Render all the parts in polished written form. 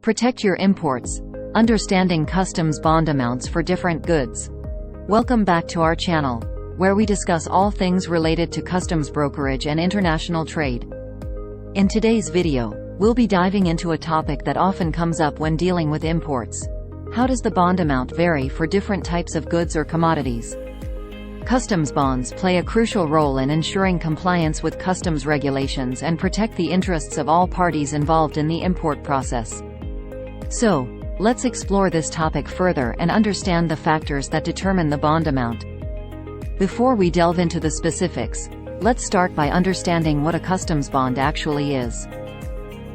Protect your imports. Understanding customs bond amounts for different goods. Welcome back to our channel, where we discuss all things related to customs brokerage and international trade. In today's video, we'll be diving into a topic that often comes up when dealing with imports. How does the bond amount vary for different types of goods or commodities? Customs bonds play a crucial role in ensuring compliance with customs regulations and protect the interests of all parties involved in the import process. So, let's explore this topic further and understand the factors that determine the bond amount. Before we delve into the specifics, let's start by understanding what a customs bond actually is.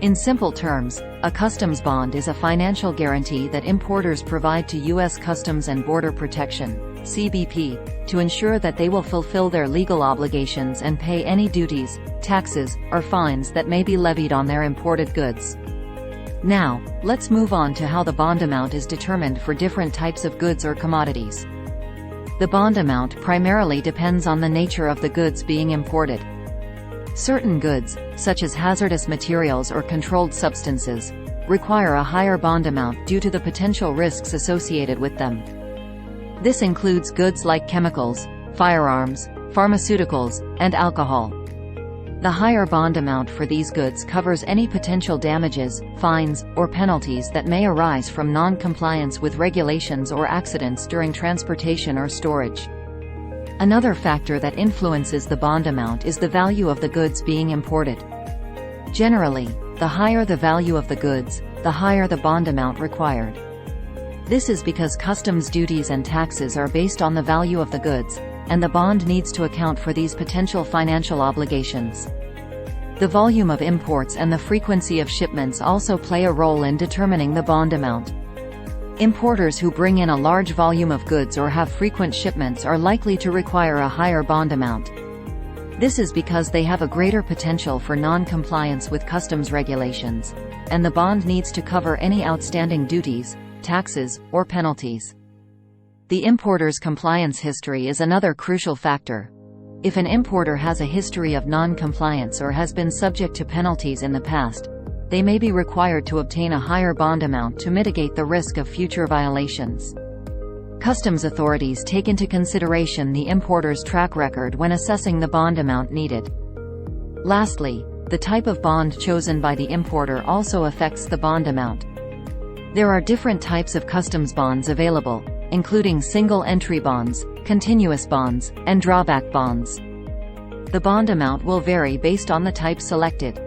In simple terms, a customs bond is a financial guarantee that importers provide to U.S. Customs and Border Protection (CBP) to ensure that they will fulfill their legal obligations and pay any duties, taxes, or fines that may be levied on their imported goods. Now, let's move on to how the bond amount is determined for different types of goods or commodities. The bond amount primarily depends on the nature of the goods being imported. Certain goods, such as hazardous materials or controlled substances, require a higher bond amount due to the potential risks associated with them. This includes goods like chemicals, firearms, pharmaceuticals, and alcohol. The higher bond amount for these goods covers any potential damages, fines, or penalties that may arise from non-compliance with regulations or accidents during transportation or storage. Another factor that influences the bond amount is the value of the goods being imported. Generally, the higher the value of the goods, the higher the bond amount required. This is because customs duties and taxes are based on the value of the goods, and the bond needs to account for these potential financial obligations. The volume of imports and the frequency of shipments also play a role in determining the bond amount. Importers who bring in a large volume of goods or have frequent shipments are likely to require a higher bond amount. This is because they have a greater potential for non-compliance with customs regulations, and the bond needs to cover any outstanding duties, taxes, or penalties. The importer's compliance history is another crucial factor. If an importer has a history of non-compliance or has been subject to penalties in the past, they may be required to obtain a higher bond amount to mitigate the risk of future violations. Customs authorities take into consideration the importer's track record when assessing the bond amount needed. Lastly, the type of bond chosen by the importer also affects the bond amount. There are different types of customs bonds available, including single-entry bonds, continuous bonds, and drawback bonds. The bond amount will vary based on the type selected.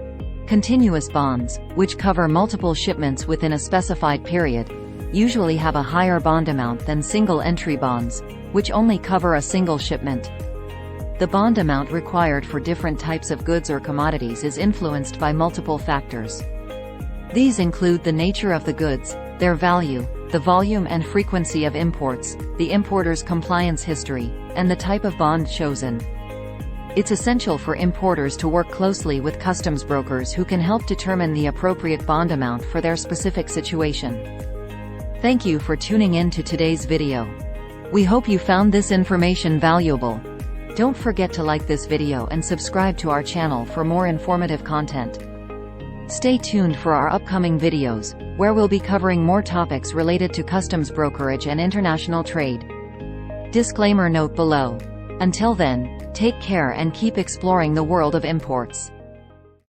Continuous bonds, which cover multiple shipments within a specified period, usually have a higher bond amount than single-entry bonds, which only cover a single shipment. The bond amount required for different types of goods or commodities is influenced by multiple factors. These include the nature of the goods, their value, the volume and frequency of imports, the importer's compliance history, and the type of bond chosen. It's essential for importers to work closely with customs brokers who can help determine the appropriate bond amount for their specific situation. Thank you for tuning in to today's video. We hope you found this information valuable. Don't forget to like this video and subscribe to our channel for more informative content. Stay tuned for our upcoming videos, where we'll be covering more topics related to customs brokerage and international trade. Disclaimer note below. Until then, take care and keep exploring the world of imports.